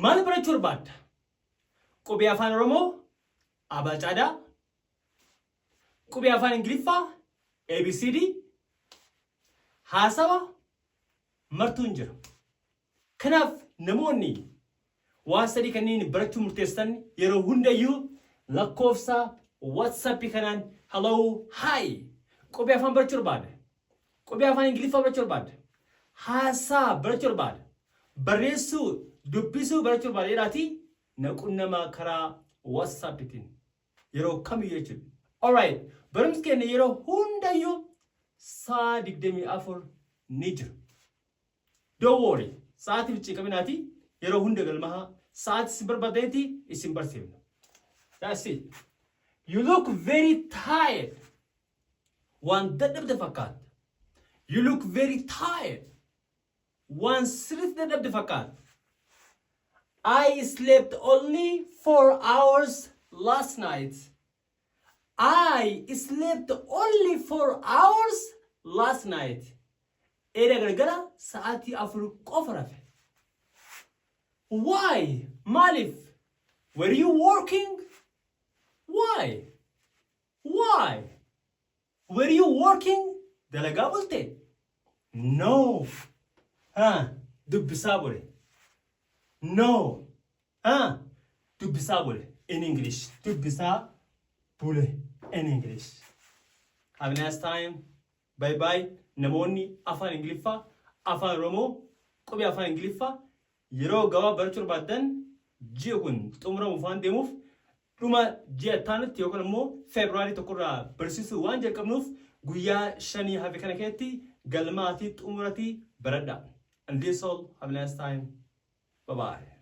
maal barachuu barbaadda? Qubee afaan Oromoo abaacaadhaa, qubee afaan Ingiliffaa ABCD, haasawa martuun jira. Kanaaf namoonni waan sadii kanneen barachuu murteessan yeroo hundayyuu lakkoofsa WhatsApp kanaan hello hi qubee afaan barachuu barbaada, qubee afaan Ingiliffaa barachuu barbaada, haasaa barachuu barbaada, barreessuu dubbisuu barachuu barbaada jedhaatii naqunnama karaa WhatsAppitiin yeroo kamiyyuu jechuudha. Alright, barumsi keenya yeroo hundayyuu saa 24 ni jira. Don't worry, sa'aatii fichii qabinaatii yeroo hunda galmaha sa'aatii isin barbaadeetii isin barsiifna. That's it. You look very tired. Waan dadhabde fakkaata. You look very tired. Waan sirriitti dadhabde fakkaata. I slept only 4 hours last night. I slept only 4 hours last night. Era gargara sa'aatii 4 qofa rafe. Why? Malif, were you working? Why? Why? Were you working? Dalagaa bulte? No. Dubbisaa bule. No. Dubbisaa bule in English. Dubbisaa bule in English. Have a nice time. Bye bye. Namoonni afaan Ingiliffaa, afaan Oromoo, qubee afaan Ingiliffaa yeroo gabaa barachuu barbaadan ji'a kun xumuramuuf waan deemuuf dhuma ji'a taanatti yookaan immoo Feebruaarii 1 irraa barsiisuu waan jalqabnuuf guyyaa 5 hafe kana keessatti galmaatii xumuratii baradhaa. And this all, have a nice time. Bye bye.